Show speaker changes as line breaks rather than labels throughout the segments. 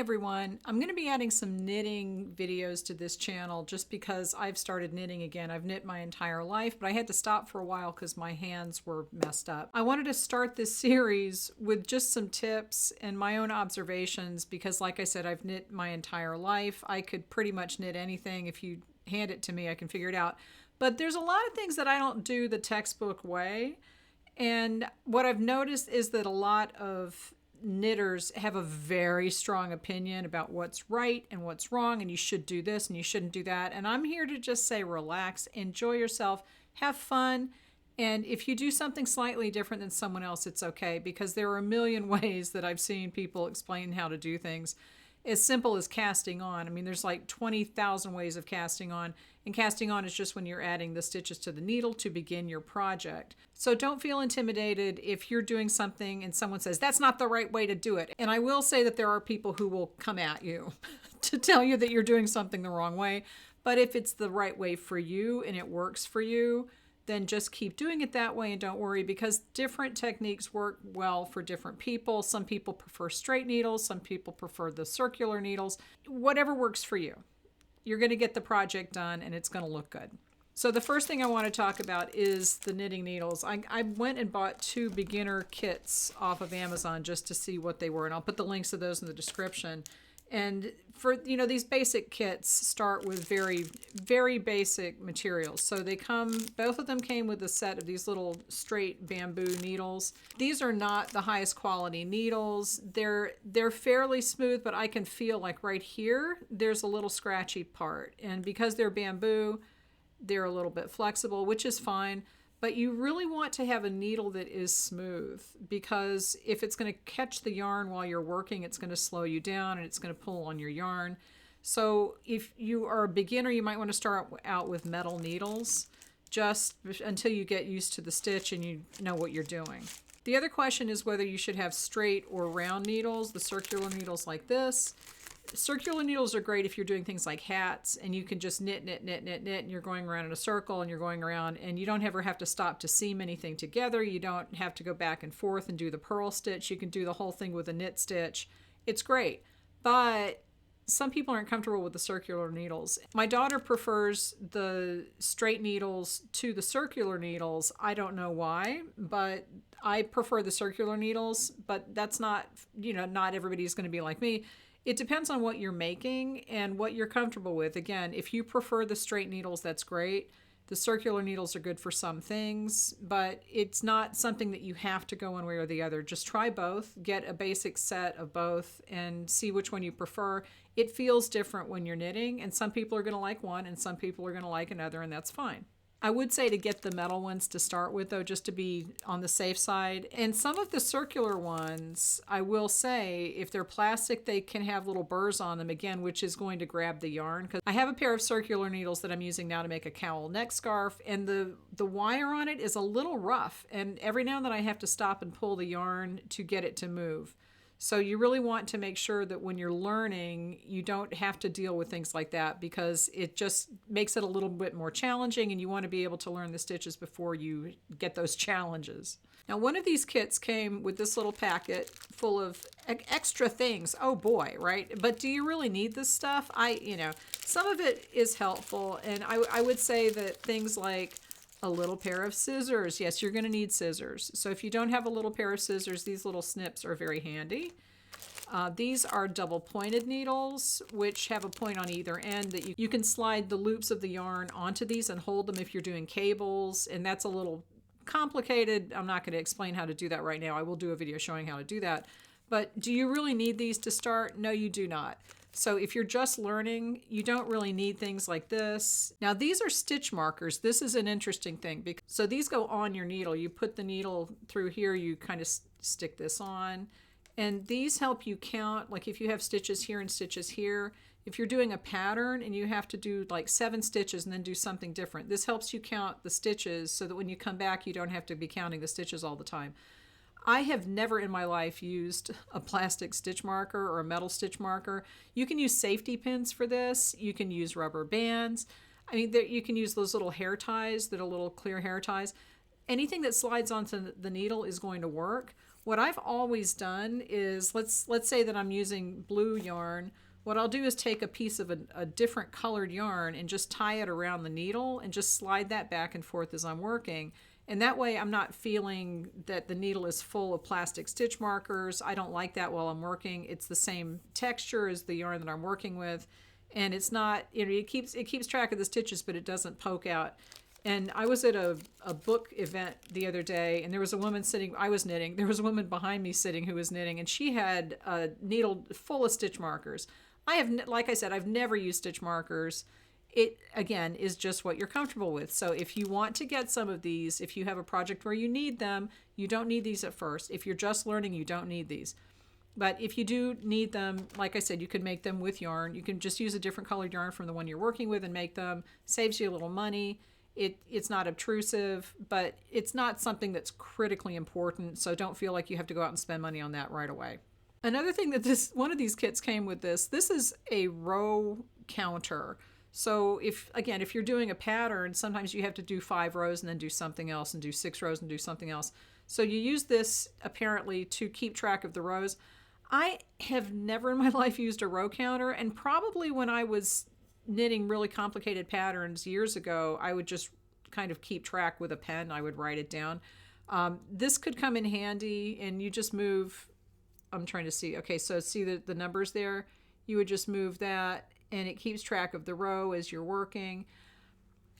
everyone. I'm going to be adding some knitting videos to this channel just because I've started knitting again. I've knit my entire life, but I had to stop for a while because my hands were messed up. I wanted to start this series with just some tips and my own observations because, like I said, I've knit my entire life. I could pretty much knit anything. If you hand it to me, I can figure it out. But there's a lot of things that I don't do the textbook way. And what I've noticed is that a lot of knitters have a very strong opinion about what's right and what's wrong, and you should do this and you shouldn't do that. And I'm here to just say relax, enjoy yourself, have fun, and if you do something slightly different than someone else, it's okay, because there are a million ways that I've seen people explain how to do things. As simple as casting on. I mean, there's like 20,000 ways of casting on, and casting on is just when you're adding the stitches to the needle to begin your project. So don't feel intimidated if you're doing something and someone says that's not the right way to do it. And I will say that there are people who will come at you to tell you that you're doing something the wrong way. But if it's the right way for you and it works for you, then just keep doing it that way and don't worry, because different techniques work well for different people. Some people prefer straight needles, some people prefer the circular needles. Whatever works for you. You're going to get the project done and it's going to look good. So the first thing I want to talk about is the knitting needles. I went and bought 2 beginner kits off of Amazon just to see what they were, and I'll put the links to those in the description. And for, these basic kits start with very, very basic materials. So both of them came with a set of these little straight bamboo needles. These are not the highest quality needles. They're fairly smooth, but I can feel like right here, there's a little scratchy part. And because they're bamboo, they're a little bit flexible, which is fine. But you really want to have a needle that is smooth, because if it's going to catch the yarn while you're working, it's going to slow you down and it's going to pull on your yarn. So if you are a beginner, you might want to start out with metal needles just until you get used to the stitch and you know what you're doing. The other question is whether you should have straight or round needles, the circular needles like this. Circular needles are great if you're doing things like hats and you can just knit, and you're going around in a circle and you're going around and you don't ever have to stop to seam anything together. You don't have to go back and forth and do the purl stitch. You can do the whole thing with a knit stitch. It's great. But some people aren't comfortable with the circular needles. My daughter prefers the straight needles to the circular needles. I don't know why, but I prefer the circular needles, but that's not, not everybody's going to be like me. It depends on what you're making and what you're comfortable with. Again, if you prefer the straight needles, that's great. The circular needles are good for some things, but it's not something that you have to go one way or the other. Just try both, get a basic set of both, and see which one you prefer. It feels different when you're knitting, and some people are going to like one and some people are going to like another, and that's fine. I would say to get the metal ones to start with, though, just to be on the safe side. And some of the circular ones, I will say, if they're plastic, they can have little burrs on them, again, which is going to grab the yarn. Because I have a pair of circular needles that I'm using now to make a cowl neck scarf, and the wire on it is a little rough. And every now and then I have to stop and pull the yarn to get it to move. So you really want to make sure that when you're learning, you don't have to deal with things like that, because it just makes it a little bit more challenging, and you want to be able to learn the stitches before you get those challenges. Now, one of these kits came with this little packet full of extra things. Oh boy, right? But do you really need this stuff? Some of it is helpful, and I would say that things like a little pair of scissors. Yes, you're going to need scissors. So if you don't have a little pair of scissors, these little snips are very handy. These are double pointed needles, which have a point on either end that you can slide the loops of the yarn onto these and hold them if you're doing cables. And that's a little complicated. I'm not going to explain how to do that right now. I will do a video showing how to do that. But do you really need these to start? No, you do not. So if you're just learning, you don't really need things like this. Now, these are stitch markers. This is an interesting thing. So these go on your needle. You put the needle through here, you kind of stick this on. And these help you count, like if you have stitches here and stitches here. If you're doing a pattern and you have to do like 7 stitches and then do something different, this helps you count the stitches so that when you come back, you don't have to be counting the stitches all the time. I have never in my life used a plastic stitch marker or a metal stitch marker. You can use safety pins for this. You can use rubber bands. I mean, you can use those little hair ties that are little clear hair ties. Anything that slides onto the needle is going to work. What I've always done is, let's say that I'm using blue yarn. What I'll do is take a piece of a different colored yarn and just tie it around the needle and just slide that back and forth as I'm working. And that way I'm not feeling that the needle is full of plastic stitch markers. I don't like that while I'm working. It's the same texture as the yarn that I'm working with. And it's not, it keeps track of the stitches, but it doesn't poke out. And I was at a book event the other day, and there was a woman sitting, I was knitting, there was a woman behind me sitting who was knitting, and she had a needle full of stitch markers. Like I said, I've never used stitch markers. It, again, is just what you're comfortable with. So if you want to get some of these, if you have a project where you need them, you don't need these at first. If you're just learning, you don't need these. But if you do need them, like I said, you can make them with yarn. You can just use a different colored yarn from the one you're working with and make them. Saves you a little money. It's not obtrusive, but it's not something that's critically important. So don't feel like you have to go out and spend money on that right away. Another thing that one of these kits came with this is a row counter. So if you're doing a pattern, sometimes you have to do 5 rows and then do something else and do 6 rows and do something else. So you use this apparently to keep track of the rows. I have never in my life used a row counter, and probably when I was knitting really complicated patterns years ago, I would just kind of keep track with a pen. I would write it down. This could come in handy, and you just move. I'm trying to see. Okay, so see the numbers there? You would just move that, and it keeps track of the row as you're working.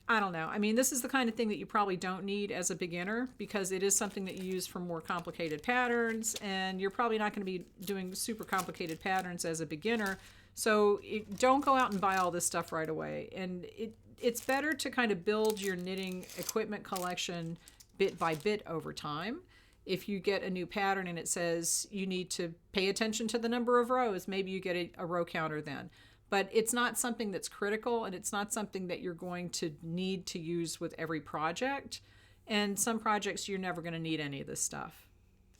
I don't know. I mean, this is the kind of thing that you probably don't need as a beginner, because it is something that you use for more complicated patterns, and you're probably not going to be doing super complicated patterns as a beginner. So don't go out and buy all this stuff right away. And it's better to kind of build your knitting equipment collection bit by bit over time. If you get a new pattern and it says you need to pay attention to the number of rows, maybe you get a row counter then. But it's not something that's critical, and it's not something that you're going to need to use with every project. And some projects you're never going to need any of this stuff.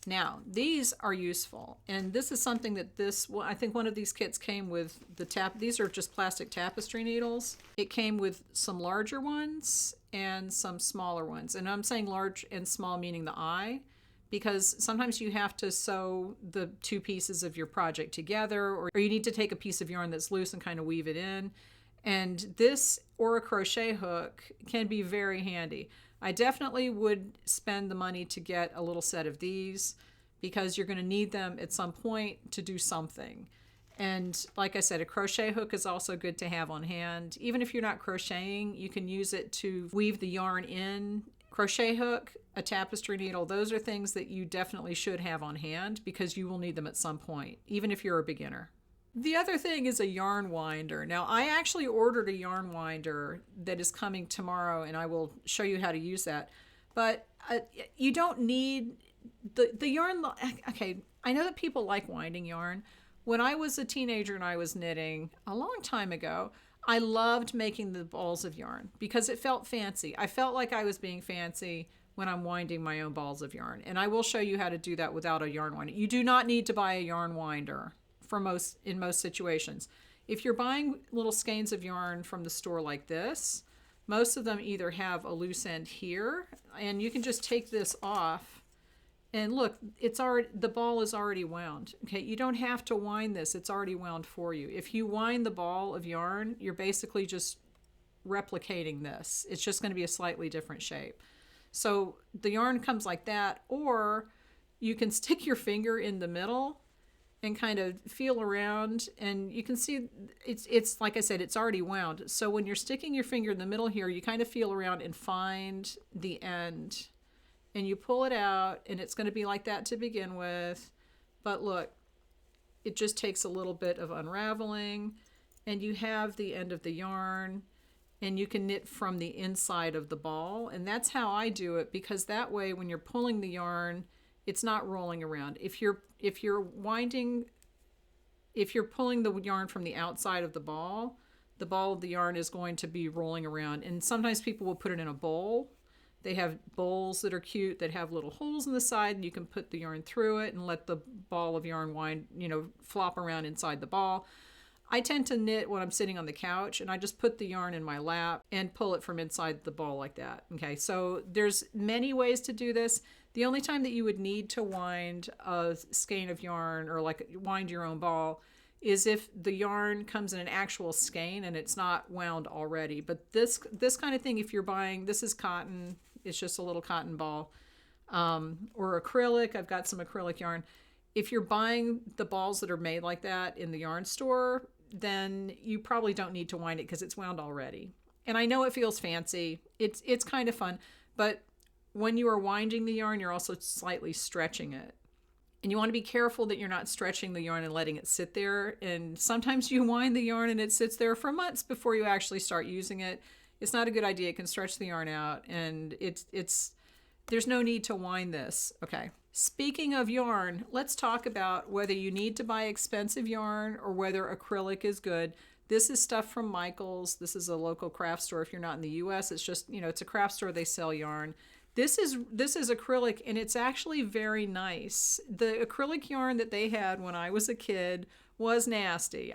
Now, these are useful, and this is something that I think one of these kits came with these are just plastic tapestry needles. It came with some larger ones and some smaller ones. And I'm saying large and small meaning the eye, because sometimes you have to sew the 2 pieces of your project together, or you need to take a piece of yarn that's loose and kind of weave it in. And this or a crochet hook can be very handy. I definitely would spend the money to get a little set of these, because you're going to need them at some point to do something. And like I said, a crochet hook is also good to have on hand. Even if you're not crocheting, you can use it to weave the yarn in. Crochet hook, a tapestry needle, those are things that you definitely should have on hand, because you will need them at some point, even if you're a beginner. The other thing is a yarn winder. Now, I actually ordered a yarn winder that is coming tomorrow, and I will show you how to use that. But you don't need the yarn. Okay, I know that people like winding yarn. When I was a teenager and I was knitting a long time ago, I loved making the balls of yarn because it felt fancy. I felt like I was being fancy when I'm winding my own balls of yarn. And I will show you how to do that without a yarn winder. You do not need to buy a yarn winder in most situations. If you're buying little skeins of yarn from the store like this, most of them either have a loose end here, and you can just take this off, and look, the ball is already wound. Okay, you don't have to wind this, it's already wound for you. If you wind the ball of yarn, you're basically just replicating this. It's just going to be a slightly different shape. So the yarn comes like that, or you can stick your finger in the middle and kind of feel around, and you can see it's like I said, it's already wound. So when you're sticking your finger in the middle here, you kind of feel around and find the end, and you pull it out, and it's going to be like that to begin with. But look, it just takes a little bit of unraveling, and you have the end of the yarn, and you can knit from the inside of the ball. And that's how I do it, because that way when you're pulling the yarn, it's not rolling around. If you're pulling the yarn from the outside of the ball of the yarn is going to be rolling around. And sometimes people will put it in a bowl. They have bowls that are cute that have little holes in the side, and you can put the yarn through it and let the ball of yarn flop around inside the ball. I tend to knit when I'm sitting on the couch, and I just put the yarn in my lap and pull it from inside the ball like that. Okay, so there's many ways to do this. The only time that you would need to wind a skein of yarn or like wind your own ball is if the yarn comes in an actual skein and it's not wound already. But this kind of thing, if you're buying, this is cotton, it's just a little cotton ball, or acrylic. I've got some acrylic yarn. If you're buying the balls that are made like that in the yarn store, then you probably don't need to wind it because it's wound already. And I know it feels fancy. It's kind of fun, but when you are winding the yarn, you're also slightly stretching it. And you want to be careful that you're not stretching the yarn and letting it sit there. And sometimes you wind the yarn and it sits there for months before you actually start using it. It's not a good idea. It can stretch the yarn out, and there's no need to wind this. Okay. Speaking of yarn, let's talk about whether you need to buy expensive yarn or whether acrylic is good. This is stuff from Michael's. This is a local craft store. If you're not in the US, it's just, it's a craft store. They sell yarn. This is acrylic, and it's actually very nice. The acrylic yarn that they had when I was a kid was nasty.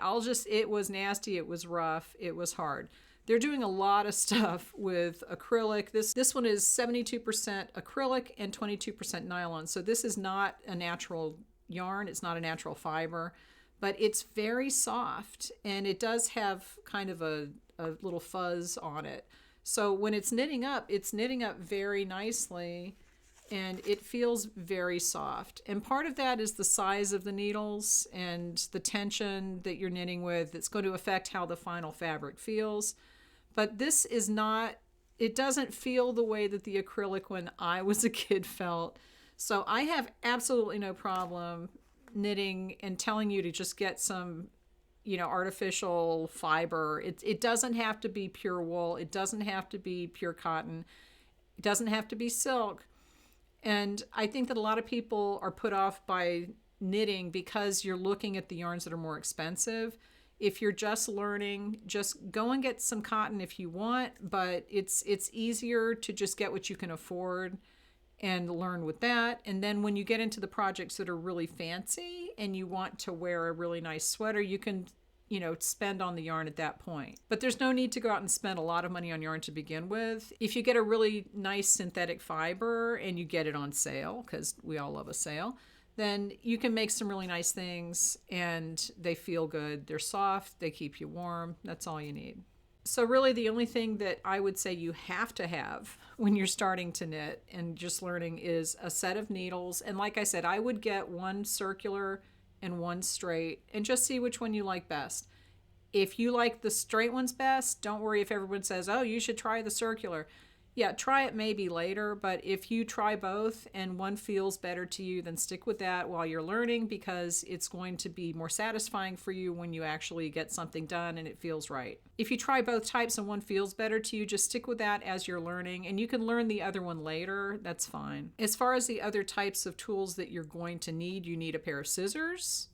It was nasty. It was rough. It was hard. They're doing a lot of stuff with acrylic. This one is 72% acrylic and 22% nylon. So this is not a natural yarn. It's not a natural fiber, but it's very soft, and it does have kind of a little fuzz on it. So when it's knitting up very nicely, and it feels very soft. And part of that is the size of the needles and the tension that you're knitting with. It's going to affect how the final fabric feels. But this is not, it doesn't feel the way that the acrylic when I was a kid felt. So I have absolutely no problem knitting and telling you to just get some, artificial fiber. It doesn't have to be pure wool. It doesn't have to be pure cotton. It doesn't have to be silk. And I think that a lot of people are put off by knitting because you're looking at the yarns that are more expensive. If you're just learning, just go and get some cotton if you want, but it's easier to just get what you can afford and learn with that. And then when you get into the projects that are really fancy and you want to wear a really nice sweater, you can, spend on the yarn at that point. But there's no need to go out and spend a lot of money on yarn to begin with. If you get a really nice synthetic fiber and you get it on sale, because we all love a sale, then you can make some really nice things, and they feel good. They're soft, they keep you warm. That's all you need. So really the only thing that I would say you have to have when you're starting to knit and just learning is a set of needles. And like I said, I would get one circular and one straight and just see which one you like best. If you like the straight ones best, don't worry if everyone says, oh, you should try the circular. Yeah, try it maybe later, but if you try both and one feels better to you, then stick with that while you're learning, because it's going to be more satisfying for you when you actually get something done and it feels right. If you try both types and one feels better to you, just stick with that as you're learning, and you can learn the other one later. That's fine. As far as the other types of tools that you're going to need, you need a pair of scissors,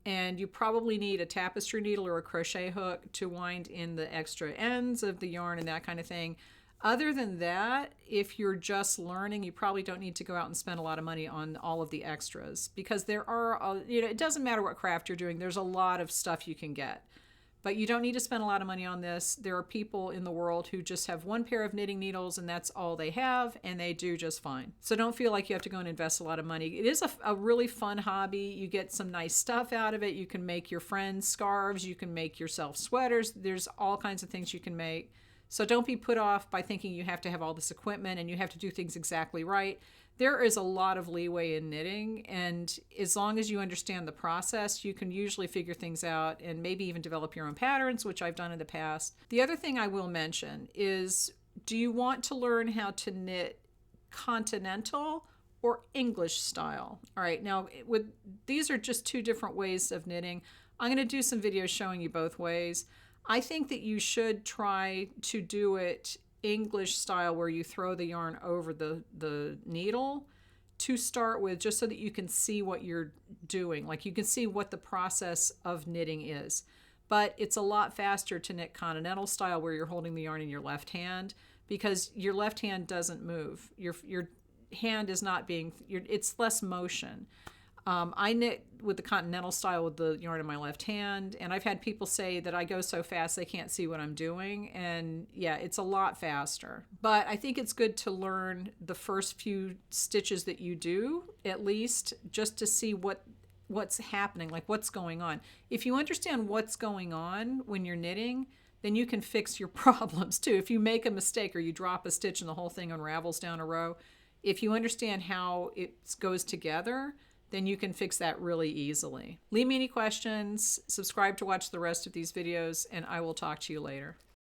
and you probably need a tapestry needle or a crochet hook to wind in the extra ends of the yarn and that kind of thing. Other than that, if you're just learning, you probably don't need to go out and spend a lot of money on all of the extras, because there are, it doesn't matter what craft you're doing, there's a lot of stuff you can get. But you don't need to spend a lot of money on this. There are people in the world who just have one pair of knitting needles and that's all they have, and they do just fine. So don't feel like you have to go and invest a lot of money. It is a really fun hobby. You get some nice stuff out of it. You can make your friends scarves. You can make yourself sweaters. There's all kinds of things you can make. So don't be put off by thinking you have to have all this equipment and you have to do things exactly right. There is a lot of leeway in knitting, and as long as you understand the process, you can usually figure things out and maybe even develop your own patterns, which I've done in the past. The other thing I will mention is, do you want to learn how to knit continental or English style? All right, now these are just two different ways of knitting. I'm going to do some videos showing you both ways. I think that you should try to do it English style, where you throw the yarn over the needle to start with, just so that you can see what you're doing. Like, you can see what the process of knitting is. But it's a lot faster to knit continental style, where you're holding the yarn in your left hand, because your left hand doesn't move. Your hand is not being, it's less motion. I knit with the continental style with the yarn in my left hand, and I've had people say that I go so fast they can't see what I'm doing, and yeah, it's a lot faster. But I think it's good to learn the first few stitches that you do, at least, just to see what's happening, like what's going on. If you understand what's going on when you're knitting, then you can fix your problems too. If you make a mistake or you drop a stitch and the whole thing unravels down a row, if you understand how it goes together, then you can fix that really easily. Leave me any questions, subscribe to watch the rest of these videos, and I will talk to you later.